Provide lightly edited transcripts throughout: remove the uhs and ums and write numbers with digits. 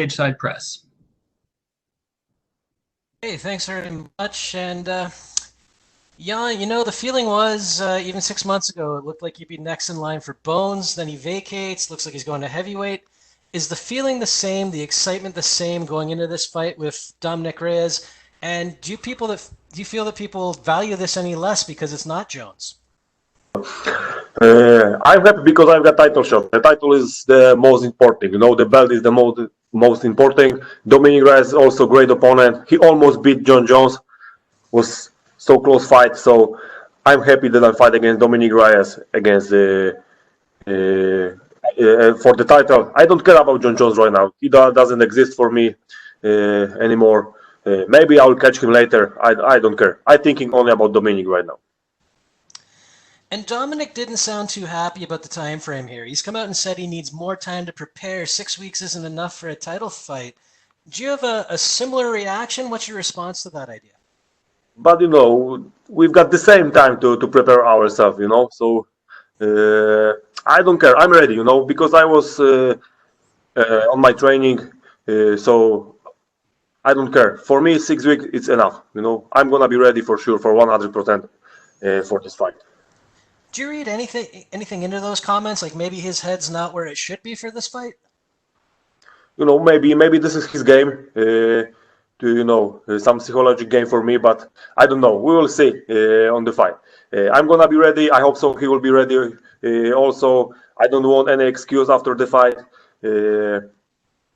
Cage Side Press. Hey, thanks very much. And Jan, the feeling was even 6 months ago, it looked like he'd be next in line for Bones. Then he vacates. Looks like he's going to heavyweight. Is the feeling the same? The excitement the same going into this fight with Dominick Reyes? And do you feel that people value this any less because it's not Jones? I'm happy because I've got title shot. The title is the most important. The belt is the most important. Dominick Reyes is also a great opponent. He almost beat John Jones. Was so close fight. So I'm happy that I fight against Dominick Reyes against for the title. I don't care about John Jones right now. He doesn't exist for me anymore. Maybe I'll catch him later. I don't care. I'm thinking only about Dominick right now. And Dominic didn't sound too happy about the time frame here. He's come out and said he needs more time to prepare. 6 weeks isn't enough for a title fight. Do you have a similar reaction? What's your response to that idea? But we've got the same time to prepare ourselves. So I don't care. I'm ready. Because I was on my training. So I don't care. For me, 6 weeks it's enough. I'm gonna be ready for sure for 100% for this fight. Do you read anything into those comments? Like maybe his head's not where it should be for this fight? Maybe this is his game. Some psychological game for me, but I don't know. We will see on the fight. I'm gonna be ready. I hope so. He will be ready. Also, I don't want any excuse after the fight.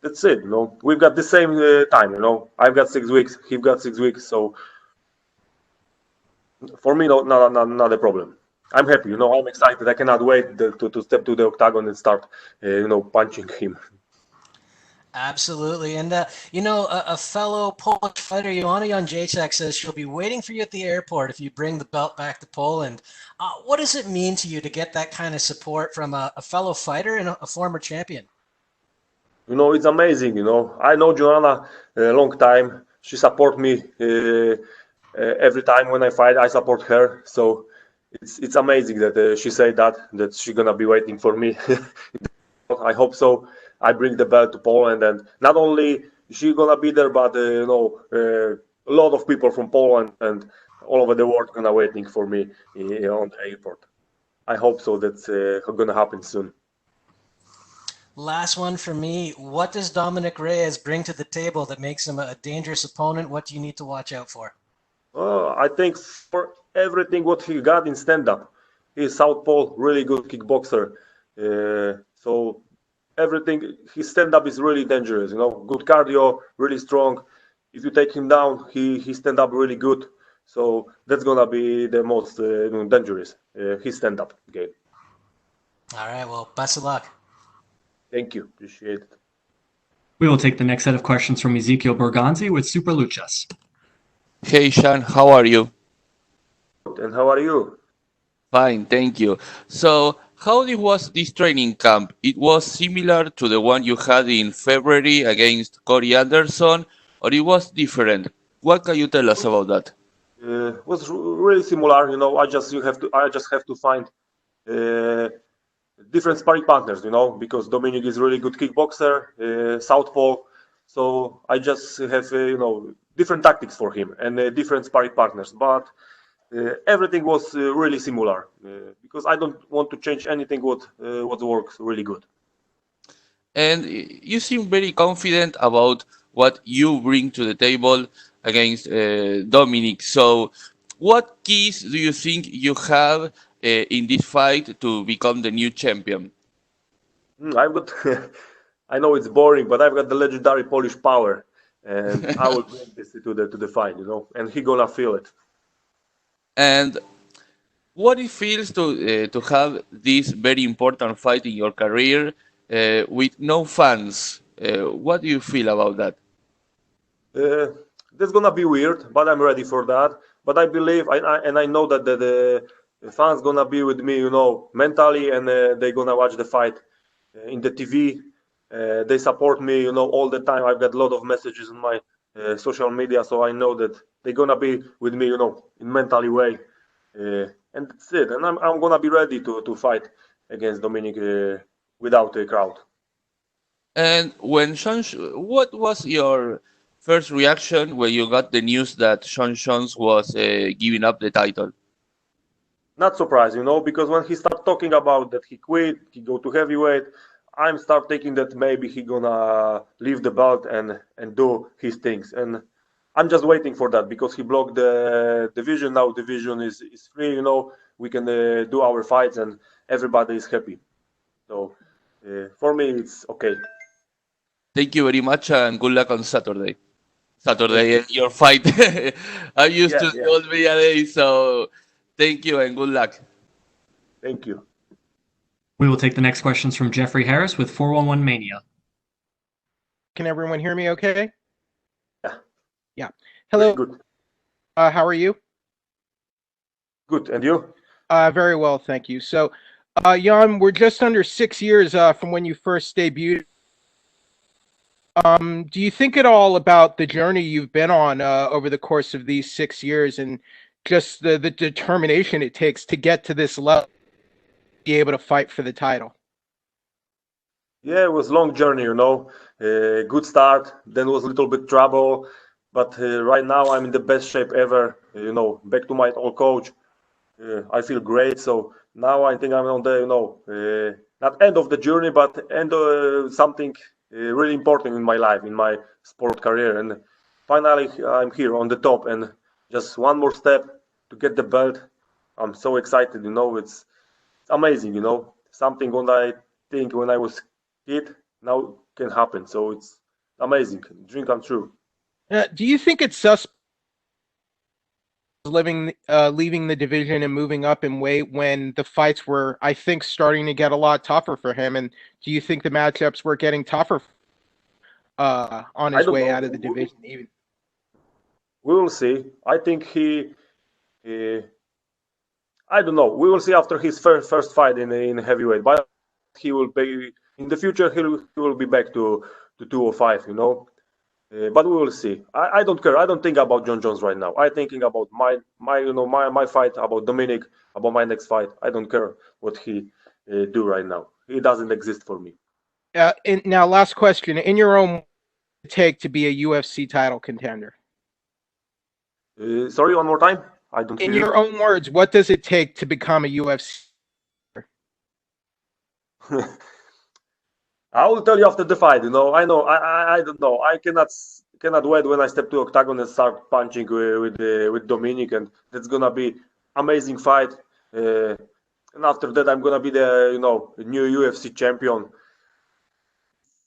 That's it. We've got the same time. I've got 6 weeks. He's got 6 weeks. So for me, no, not a problem. I'm happy. I'm excited. I cannot wait to step to the octagon and start, punching him. Absolutely. And, a fellow Polish fighter, Joanna Jędrzejczyk, says she'll be waiting for you at the airport if you bring the belt back to Poland. What does it mean to you to get that kind of support from a fellow fighter and a former champion? It's amazing. I know Joanna a long time. She support me every time when I fight. I support her. So it's amazing that she said that she's gonna be waiting for me. I hope so. I bring the belt to Poland, and not only she gonna be there, but a lot of people from Poland and all over the world gonna waiting for me on the airport. I hope so. That's gonna happen soon. Last one for me. What does Dominick Reyes bring to the table that makes him a dangerous opponent? What do you need to watch out for? I think for everything what he got in stand-up, he's southpaw, really good kickboxer. So everything, his stand-up is really dangerous. Good cardio, really strong. If you take him down, he stand up really good. So that's gonna be the most dangerous. His stand-up game. All right. Well, best of luck. Thank you. Appreciate it. We will take the next set of questions from Ezekiel Borganzi with Super Luchas. Hey Sean, how are you? And how are you? Fine, thank you. So, how was this training camp? It was similar to the one you had in February against Corey Anderson, or it was different? What can you tell us about that? Was really similar. I just have to find different sparring partners. Because Dominic is really good kickboxer, southpaw. So I just have different tactics for him and different sparring partners. But everything was really similar because I don't want to change anything what works really good. And you seem very confident about what you bring to the table against Dominic. So, what keys do you think you have in this fight to become the new champion? I've got. I know it's boring, but I've got the legendary Polish power, and I will bring this to the fight. And he gonna feel it. And what it feels to have this very important fight in your career with no fans? What do you feel about that? That's gonna be weird, but I'm ready for that. But I believe, I know that the fans gonna be with me, mentally, and they gonna watch the fight in the TV. They support me, all the time. I've got a lot of messages on my social media, so I know that they're gonna be with me, in mentally way. And that's it. And I'm gonna be ready to fight against Dominic without a crowd. And what was your first reaction when you got the news that Sean Jones was giving up the title? Not surprised, because when he started talking about that he quit, he go to heavyweight, I'm start thinking that maybe he gonna leave the belt and do his things. And I'm just waiting for that because he blocked the division. Now division is free, we can do our fights and everybody is happy. So for me, it's okay. Thank you very much and good luck on Saturday. Thank you. Your fight. I'm used Yeah, to the yeah. old media days, so thank you and good luck. Thank you. We will take the next questions from Jeffrey Harris with 411 Mania. Can everyone hear me okay? Yeah. Yeah. Very Hello. good. How are you? Good. And you? Very well, thank you. So, Jan, we're just under 6 years from when you first debuted. Do you think at all about the journey you've been on over the course of these 6 years and just the determination it takes to get to this level, be able to fight for the title? Yeah, it was long journey, good start, then was a little bit trouble, but right now I'm in the best shape ever, back to my old coach. I feel great, so now I think I'm on the, not end of the journey, but end something really important in my life, in my sport career. And finally, I'm here on the top and just one more step to get the belt. I'm so excited, it's amazing, something when I think when I was kid now can happen. So it's amazing, dream come true. Do you think it's suspect leaving the division and moving up in weight when the fights were, I think, starting to get a lot tougher for him? And do you think the matchups were getting tougher on I his don't way know. out of the division even? We will see. I think he I don't know. We will see after his first fight in heavyweight. But he will be in the future. He will be back to 205. But we will see. I don't care. I don't think about John Jones right now. I'm thinking about my fight, about Dominic, about my next fight. I don't care what he do right now. He doesn't exist for me. And now, last question. In your own take to be a UFC title contender? Sorry, one more time. I don't In hear your you. own words, what does it take to become a UFC? I will tell you after the fight. I know. I don't know. I cannot wait when I step to octagon and start punching with Dominic, and that's gonna be amazing fight. And after that, I'm gonna be the new UFC champion.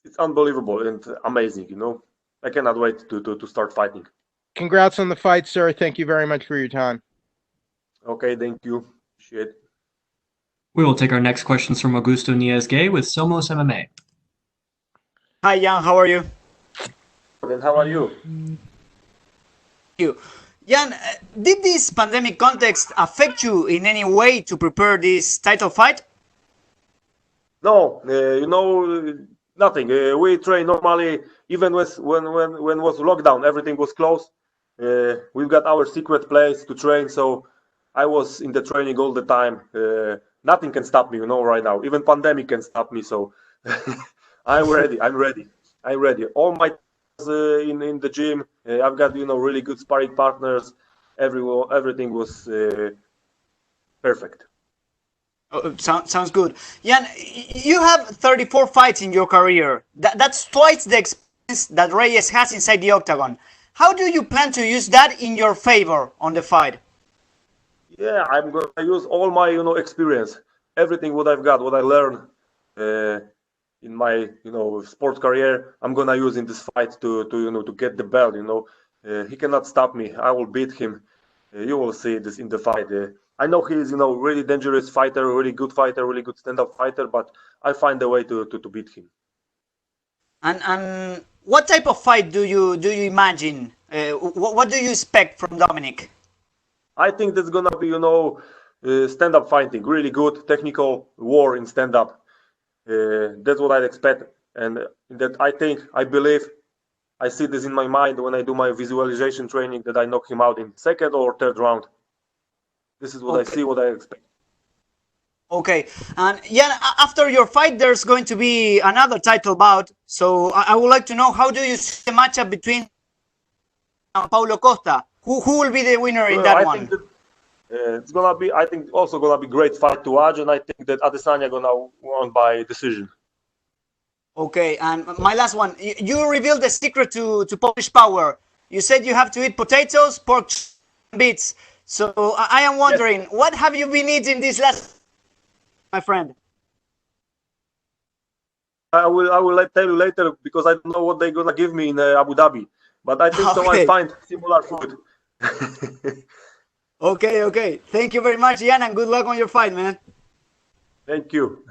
It's unbelievable and amazing. I cannot wait to start fighting. Congrats on the fight, sir. Thank you very much for your time. Okay, thank you. Shit. We will take our next questions from Augusto Niez-Gay with Somos MMA. Hi, Jan. How are you? Then how are you? You, Jan. Did this pandemic context affect you in any way to prepare this title fight? No, nothing. We train normally, even when was lockdown, everything was closed. We've got our secret place to train, so I was in the training all the time. Nothing can stop me, right now. Even pandemic can stop me, so I'm ready. I'm ready. I'm ready. All my in the gym. I've got really good sparring partners. Everything was perfect. Sounds good. Jan, you have 34 fights in your career. That's twice the experience that Reyes has inside the octagon. How do you plan to use that in your favor on the fight? Yeah, I'm gonna use all my experience, everything what I've got, what I learned in my sports career. I'm gonna use in this fight to get the belt. He cannot stop me. I will beat him. You will see this in the fight. I know he is really dangerous fighter, really good stand-up fighter, but I find a way to beat him. And what type of fight do you imagine? What do you expect from Dominic? I think that's gonna be stand-up fighting, really good technical war in stand-up. That's what I expect, and that I believe, I see this in my mind when I do my visualization training that I knock him out in second or third round. This is what I see, what I expect. Okay, and yeah, after your fight, there's going to be another title bout. So I would like to know, how do you see the matchup between Paulo Costa? Who will be the winner in that I one? think that it's gonna be. I think also gonna be great fight to watch, and I think that Adesanya gonna win by decision. Okay, and my last one. You revealed the secret to Polish Power. You said you have to eat potatoes, pork, bits. So I am wondering, what have you been eating this last, my friend? I will tell you later because I don't know what they're gonna give me in Abu Dhabi, but I think so. I Okay. find similar food. Okay, okay. Thank you very much, Ian, and good luck on your fight, man. Thank you.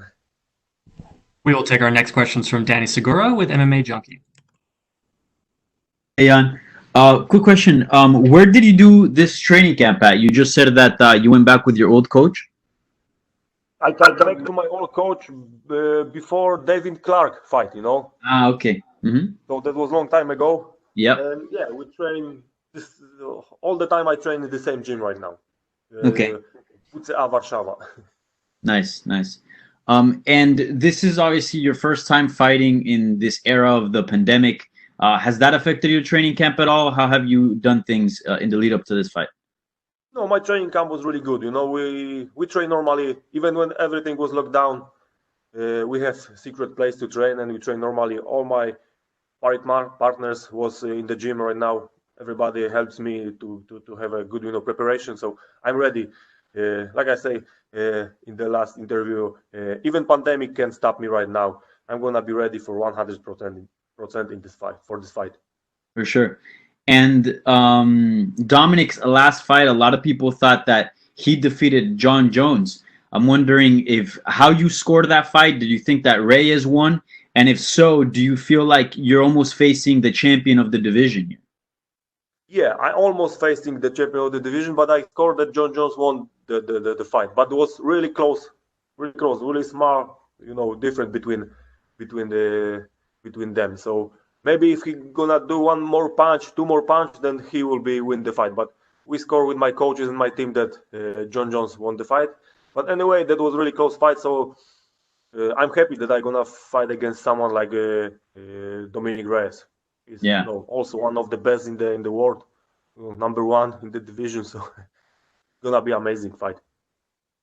We will take our next questions from Danny Segura with MMA Junkie. Hey, Jan. Quick question. Where did you do this training camp at? You just said that you went back with your old coach. I came back to my old coach before David Clark fight. You know. Ah, okay. Mm-hmm. So that was a long time ago. Yep. And yeah, we train this all the time. I train in the same gym right now. Okay. WCA Warszawa. Nice, nice. And this is obviously your first time fighting in this era of the pandemic. Has that affected your training camp at all? How have you done things in the lead up to this fight? No, my training camp was really good. You know, we train normally, even when everything was locked down. We have secret place to train, and we train normally. All my partners was in the gym right now. Everybody helps me to have a good, preparation. So I'm ready. Like I say in the last interview, even pandemic can't stop me right now. I'm gonna be ready for 100% in this fight. For sure. And Dominick's last fight, a lot of people thought that he defeated John Jones. I'm wondering how you scored that fight. Did you think that Reyes won? And if so, do you feel like you're almost facing the champion of the division here? Yeah, I almost facing the champion of the division, but I scored that John Jones won the fight. But it was really close, really small, difference between them. So maybe if he gonna do two more punch, then he will win the fight. But we score with my coaches and my team that John Jones won the fight. But anyway, that was really close fight. So I'm happy that I'm gonna fight against someone like Dominick Reyes. He's also one of the best in the world, number one in the division. So gonna be amazing fight.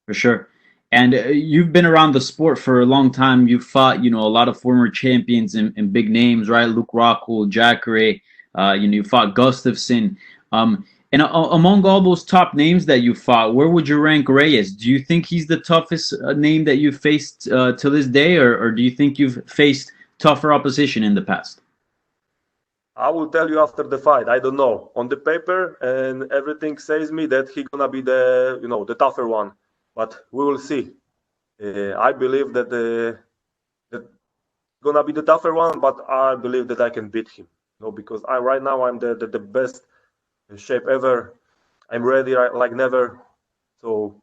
For sure. And you've been around the sport for a long time. You've fought, a lot of former champions and big names, right? Luke Rockhold, Jacare, you fought Gustafsson. And among all those top names that you fought, where would you rank Reyes? Do you think he's the toughest name that you've faced to this day, or do you think you've faced tougher opposition in the past? I will tell you after the fight. I don't know. On the paper and everything says me that he's gonna be the tougher one, but we will see. I believe that gonna be the tougher one, but I believe that I can beat him. Because right now I'm the best shape ever. I'm ready like never. So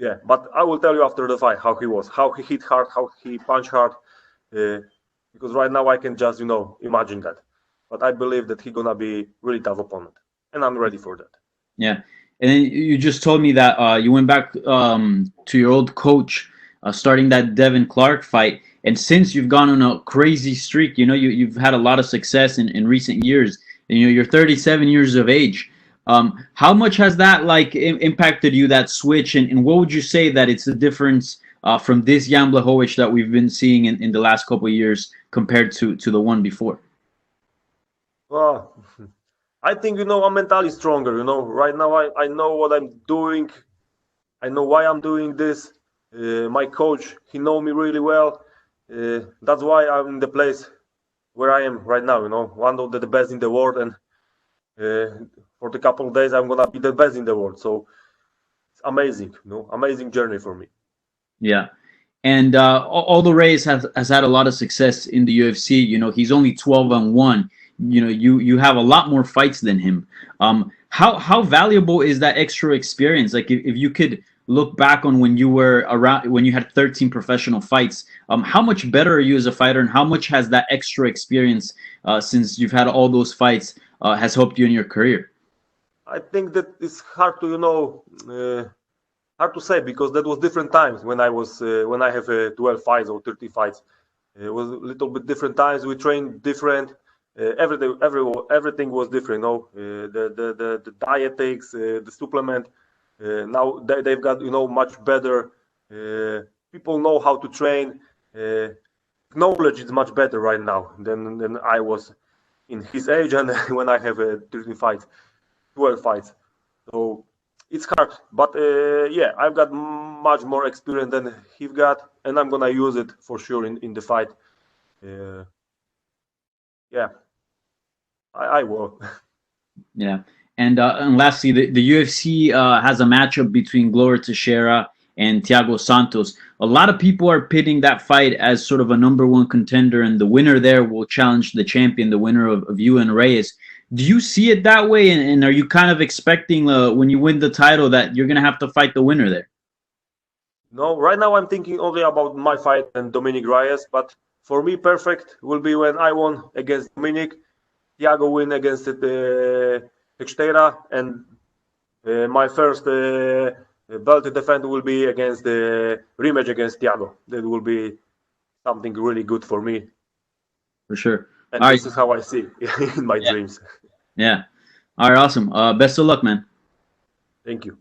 yeah, but I will tell you after the fight how he was, how he hit hard, how he punched hard. Because right now I can just imagine that. But I believe that he's gonna be really tough opponent, and I'm ready for that. Yeah, and then you just told me that you went back to your old coach, starting that Devin Clark fight, and since you've gone on a crazy streak, you've had a lot of success in recent years, and you're 37 years of age. How much has that impacted you, that switch, and what would you say that it's the difference from this Jan Blachowicz that we've been seeing in the last couple of years compared to the one before? Well, I think I'm mentally stronger. Right now I know what I'm doing. I know why I'm doing this. My coach, he know me really well. That's why I'm in the place where I am right now. One of the best in the world, and for the couple of days I'm gonna be the best in the world. So it's amazing. Amazing journey for me. Yeah. And although Reyes has had a lot of success in the UFC, he's only 12-1. You have a lot more fights than him. How valuable is that extra experience? Like if you could look back on when you were around, when you had 13 professional fights, how much better are you as a fighter, and how much has that extra experience since you've had all those fights has helped you in your career? I think that it's hard to hard to say because that was different times when I have 12 fights or 30 fights. It was a little bit different times. We trained different. Everything was different. The dietetics, the supplement. Now they've got much better. People know how to train. Knowledge is much better right now than I was in his age and when I have 13 fights, 12 fights. So it's hard, but yeah, I've got much more experience than he's got, and I'm gonna use it for sure in the fight. Yeah, I will. Yeah. And lastly, the UFC has a matchup between Glover Teixeira and Thiago Santos. A lot of people are pitting that fight as sort of a number one contender, and the winner there will challenge the champion, the winner of you and Reyes. Do you see it that way? And are you kind of expecting when you win the title that you're going to have to fight the winner there? No, right now I'm thinking only about my fight and Dominick Reyes, but for me, perfect will be when I won against Dominic, Thiago win against Teixeira, and my first belt defense will be against the rematch against Thiago. That will be something really good for me. For sure. And this is how I see it in my dreams. Yeah. All right, awesome. Best of luck, man. Thank you.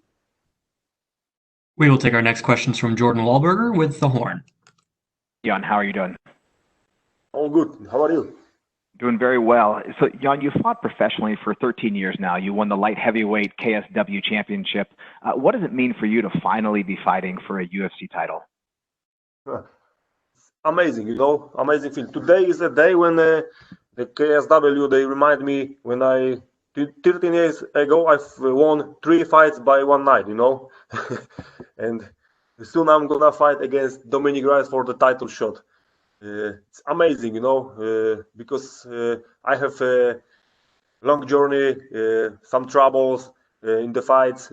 We will take our next questions from Jordan Wahlberger with The Horn. Jan, how are you doing? All good. How are you? Doing very well. So, Jan, you fought professionally for 13 years now. You won the light heavyweight KSW championship. What does it mean for you to finally be fighting for a UFC title? It's amazing, amazing feeling. Today is a day when the KSW, they remind me when 13 years ago, I've won 3 fights by one night, and soon I'm gonna fight against Dominick Reyes for the title shot. It's amazing, because I have a long journey, some troubles in the fights,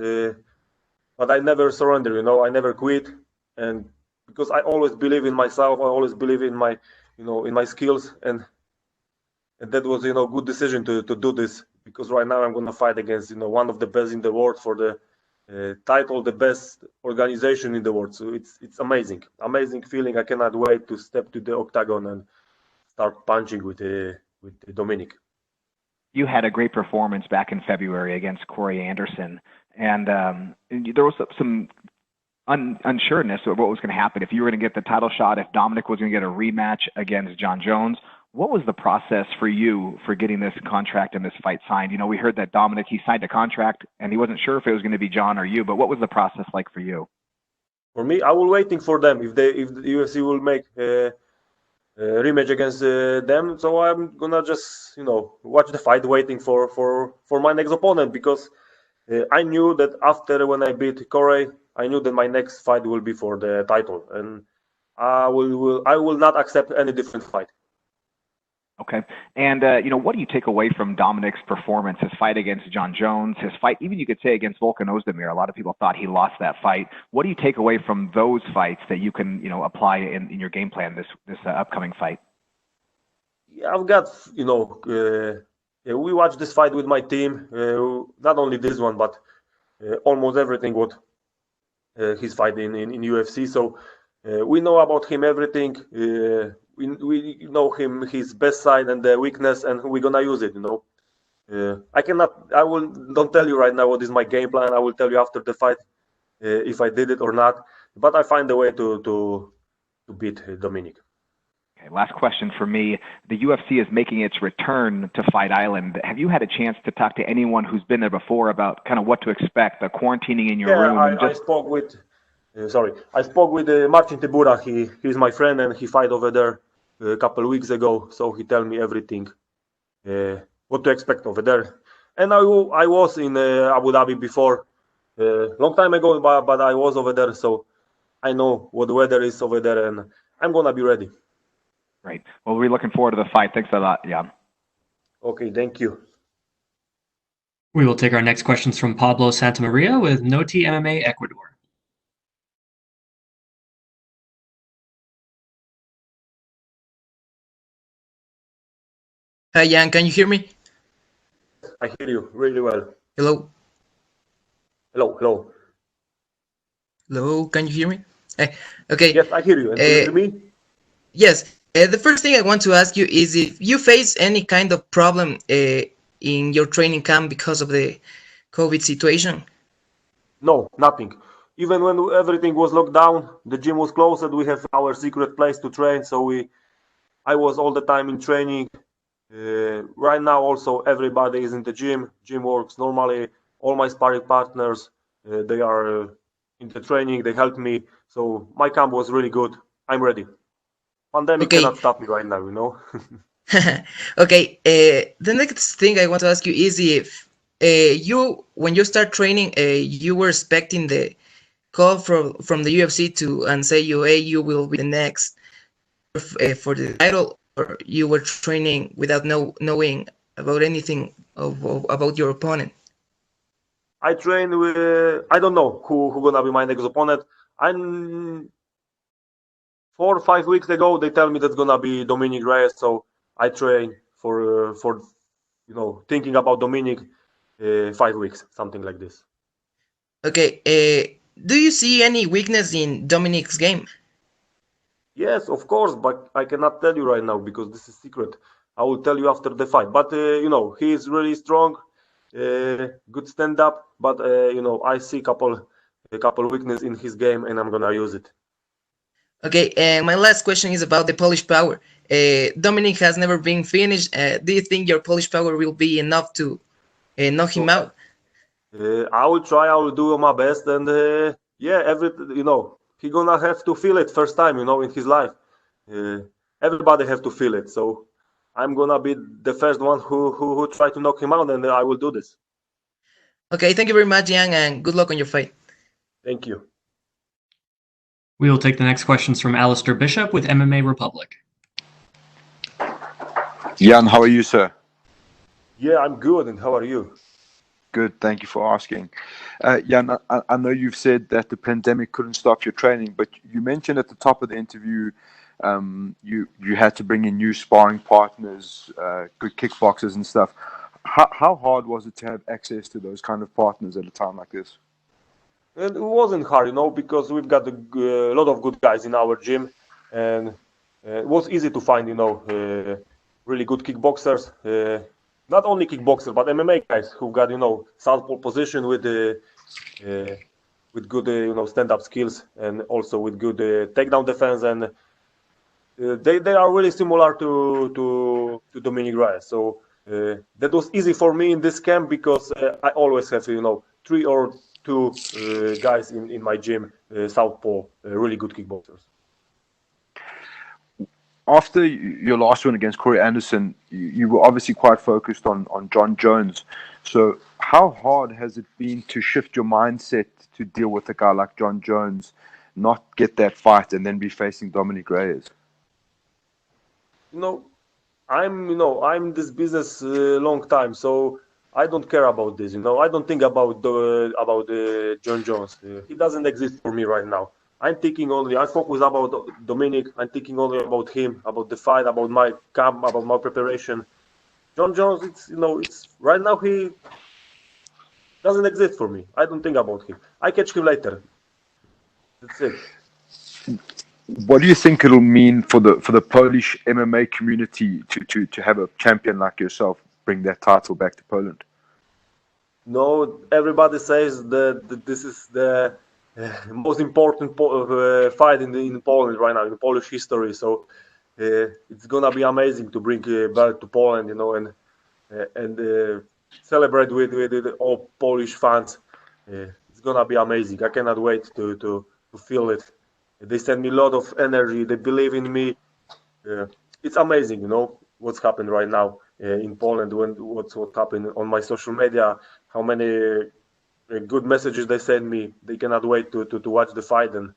but I never surrender, I never quit, and because I always believe in myself, I always believe in my, in my skills, and that was, good decision to do this, because right now I'm gonna fight against, one of the best in the world for the title, the best organization in the world. So it's amazing feeling. I cannot wait to step to the octagon and start punching with Dominic. You had a great performance back in February against Corey Anderson, and there was some unsureness of what was going to happen if you were going to get the title shot, if Dominic was going to get a rematch against John Jones. What was the process for you for getting this contract and this fight signed? We heard that Dominic, he signed a contract and he wasn't sure if it was going to be John or you, but what was the process like for you? For me, I will waiting for them if the UFC will make a rematch against them. So I'm gonna just watch the fight, waiting for my next opponent, because I knew that after when I beat Corey, I knew that my next fight will be for the title, and I will not accept any different fight. Okay. And, what do you take away from Dominic's performance, his fight against John Jones, his fight, even you could say against Volkan Ozdemir? A lot of people thought he lost that fight. What do you take away from those fights that you can, apply in your game plan this upcoming fight? Yeah, I've got, we watched this fight with my team, not only this one, but almost everything what he's fighting in UFC. So we know about him everything. We know his best side and the weakness, and we're gonna use it. Don't tell you right now what is my game plan. I will tell you after the fight if I did it or not. But I find a way to beat Dominic. Okay, last question for me. The UFC is making its return to Fight Island. Have you had a chance to talk to anyone who's been there before about kind of what to expect, the quarantining in your room? I spoke with. I spoke with Marcin Tybura. He's my friend, and he fight over there a couple of weeks ago. So he tell me everything, what to expect over there. And I was in Abu Dhabi before, long time ago, but I was over there, so I know what the weather is over there, and I'm gonna be ready. Great. Well, we're looking forward to the fight. Thanks a lot, Jan. Okay, thank you. We will take our next questions from Pablo Santamaria with Noti MMA Ecuador. Hi, Jan, can you hear me? I hear you really well. Hello. Hello. Hello, can you hear me? Okay. Yes, I hear you. And do you hear me? Yes. The first thing I want to ask you is if you face any kind of problem in your training camp because of the COVID situation. No, nothing. Even when everything was locked down, the gym was closed. We have our secret place to train, so I was all the time in training. Right now, also everybody is in the gym. Gym works normally. All my sparring partners, they are in the training. They help me. So my camp was really good. I'm ready. Pandemic Okay. cannot stop me right now, you know. Okay. The next thing I want to ask you is if when you start training, you were expecting the call from the UFC to and say you will be the next for the title, or you were training without knowing about anything about your opponent. I train with. I don't know who gonna be my next opponent. I'm 4 or 5 weeks ago. They tell me that's gonna be Dominick Reyes. So I train for thinking about Dominic 5 weeks, something like this. Okay. Do you see any weakness in Dominic's game? Yes, of course, but I cannot tell you right now because this is secret. I will tell you after the fight. But he is really strong, good stand up. But I see a couple weakness in his game, and I'm gonna use it. Okay, and my last question is about the Polish power. Dominic has never been finished. Do you think your Polish power will be enough to knock him So out? I will try. I will do my best, and yeah, he gonna have to feel it first time, in his life. Uh, Everybody have to feel it. So I'm gonna be the first one who try to knock him out, and I will do this. Okay, thank you very much, Yang, and good luck on your fight. Thank you. We will take the next questions from Alistair Bishop with MMA Republic. Jan, how are you, sir? Yeah, I'm good. And how are you? Good, thank you for asking. Jan, I know you've said that the pandemic couldn't stop your training, but you mentioned at the top of the interview you had to bring in new sparring partners, good kickboxers and stuff. How hard was it to have access to those kind of partners at a time like this? And it wasn't hard, because we've got a lot of good guys in our gym, and it was easy to find, really good kickboxers. Not only kickboxers, but MMA guys who've got, southpaw position with good, stand-up skills, and also with good takedown defense, and they are really similar to Dominick Reyes. So that was easy for me in this camp because I always have 3 or 2 guys in my gym, southpaw, really good kickboxers. After your last one against Corey Anderson, you were obviously quite focused on John Jones. So how hard has it been to shift your mindset to deal with a guy like John Jones, not get that fight, and then be facing Dominick Reyes? I'm in this business a long time, so I don't care about this. I don't think about John Jones. He doesn't exist for me right now. I focus about Dominic. I'm thinking only about him, about the fight, about my camp, about my preparation. John Jones, it's right now he doesn't exist for me. I don't think about him. I catch him later. That's it. What do you think it'll mean for the Polish MMA community to have a champion like yourself bring that title back to Poland? No, everybody says that this is the most important fight in Poland right now, in Polish history. So it's gonna be amazing to bring back to Poland, and celebrate with all Polish fans. It's gonna be amazing. I cannot wait to feel it. They send me a lot of energy. They believe in me. It's amazing, what's happened right now in Poland. What's happened on my social media. How many good messages they send me. They cannot wait to watch the fight, and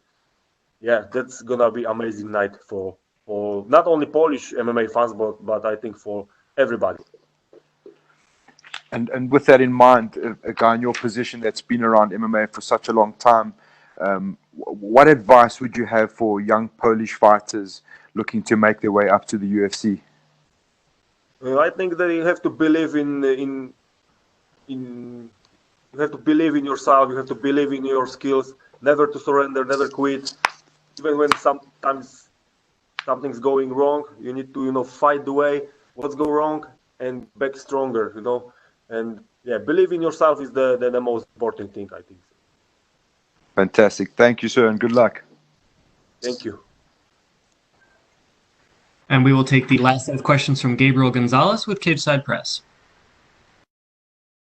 yeah, that's gonna be amazing night for not only Polish MMA fans, but I think for everybody. And with that in mind, a guy in your position that's been around MMA for such a long time, what advice would you have for young Polish fighters looking to make their way up to the UFC? I think that you have to believe in you have to believe in yourself. You have to believe in your skills. never to surrender, never quit. Even when sometimes something's going wrong, you need to, fight the way what's go wrong and back stronger, And yeah, believe in yourself is the most important thing, I think. Fantastic. Thank you, sir, and good luck. Thank you. And we will take the last set of questions from Gabriel Gonzalez with Cageside Press.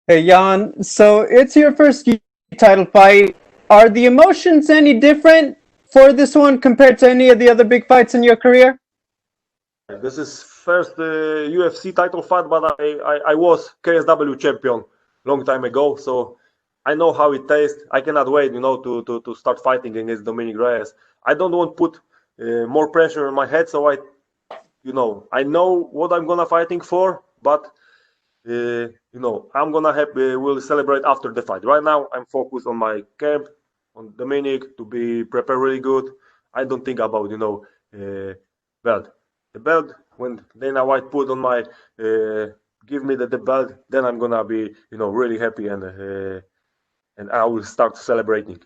Hey, Jan. So it's your first title fight. Are the emotions any different for this one compared to any of the other big fights in your career? This is first UFC title fight, but I was KSW champion long time ago, so I know how it tastes. I cannot wait, to start fighting against Dominick Reyes. I don't want to put more pressure on my head, so I know what I'm gonna fighting for, but I'm gonna we'll celebrate after the fight. Right now, I'm focused on my camp, on Dominick, to be prepared really good. I don't think about belt. The belt, when Dana White put on my give me the belt, then I'm gonna be really happy and I will start celebrating.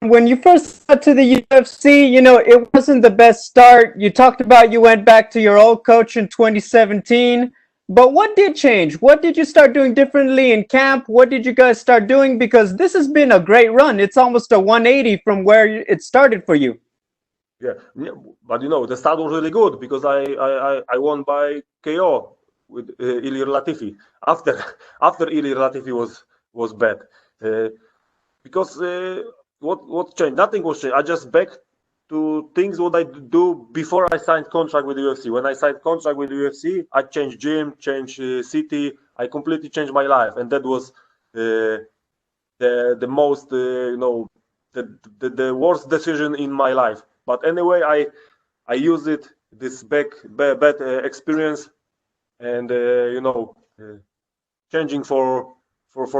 When you first got to the UFC, it wasn't the best start. You talked about you went back to your old coach in 2017. But what did change? What did you start doing differently in camp? What did you guys start doing? Because this has been a great run. It's almost a 180 from where it started for you. Yeah, but the start was really good because I won by KO with Ilir Latifi. After Ilir Latifi was bad, because what changed? Nothing was changed. I just back to things what I do before I signed contract with the UFC. When I signed contract with the UFC, I changed gym, changed city. I completely changed my life, and that was the most the worst decision in my life. But anyway, I use it this bad experience and changing for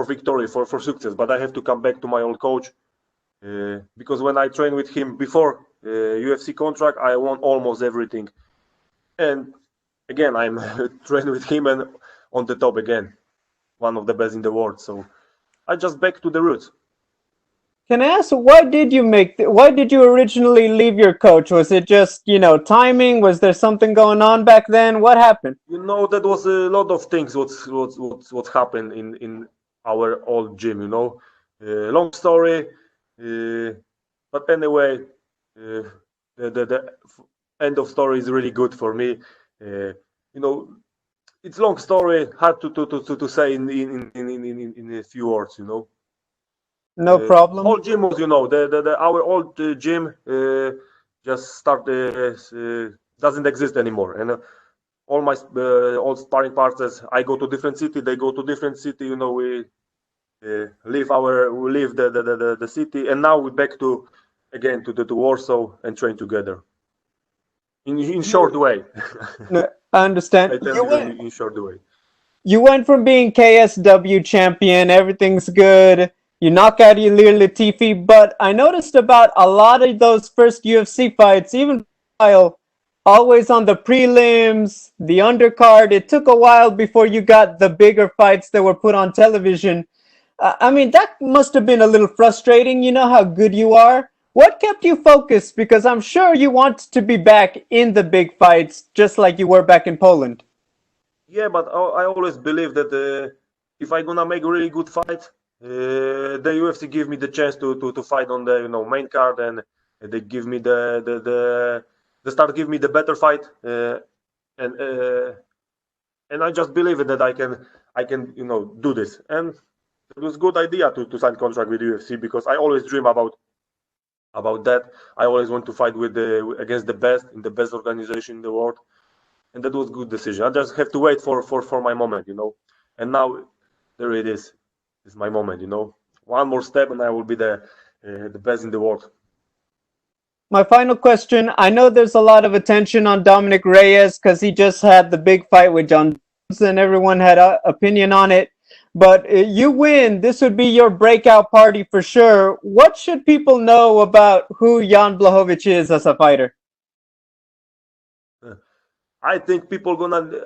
victory, for success. But I have to come back to my old coach because when I trained with him before UFC contract, I won almost everything. And again, I'm training with him and on the top again, one of the best in the world. So I just back to the roots. Can I ask, why did you originally leave your coach? Was it just, timing? Was there something going on back then? What happened? That was a lot of things what happened in our old gym, long story, but anyway, the end of story is really good for me. It's long story, hard to say in a few words, No problem. Whole gym was, our old gym just started doesn't exist anymore, and all my old sparring partners, I go to different city, they go to different city. We leave the city, and now we're back to Warsaw and train together. In short way. No, I understand. I tell you in short way. You went from being KSW champion, everything's good. You knock out Ilir Latifi, but I noticed about a lot of those first UFC fights, even while always on the prelims, the undercard, it took a while before you got the bigger fights that were put on television. That must have been a little frustrating. You know how good you are. What kept you focused? Because I'm sure you want to be back in the big fights, just like you were back in Poland. Yeah, but I always believe that if I'm gonna make a really good fight, the UFC give me the chance to fight on the main card, and they give me the start give me the better fight, and I just believe that I can do this, and it was a good idea to sign contract with UFC because I always dream about that. I always want to fight against the best in the best organization in the world, and that was a good decision. I just have to wait for my moment, and now there it is. It's my moment, One more step and I will be the best in the world. My final question, I know there's a lot of attention on Dominick Reyes because he just had the big fight with John Jones and everyone had an opinion on it. But you win, this would be your breakout party for sure. What should people know about who Jan Blachowicz is as a fighter? I think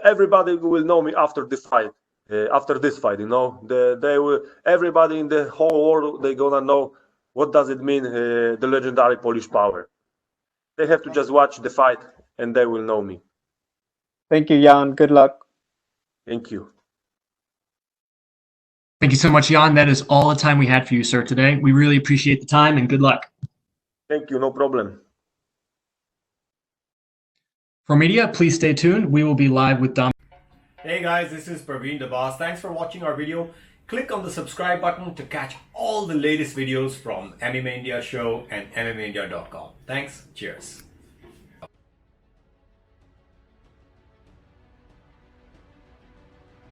everybody will know me after this fight. after this fight. You know, they will. Everybody in the whole world, they're gonna know what does it mean, the legendary Polish power. They have to just watch the fight, and they will know me. Thank you, Jan. Good luck. Thank you. Thank you so much, Jan. That is all the time we had for you, sir, today. We really appreciate the time and good luck. Thank you. No problem. For media, please stay tuned. We will be live with Dom. Hey guys, this is Praveen the Boss. Thanks for watching our video. Click on the subscribe button to catch all the latest videos from MMA India Show and MMAindia.com. Thanks. Cheers.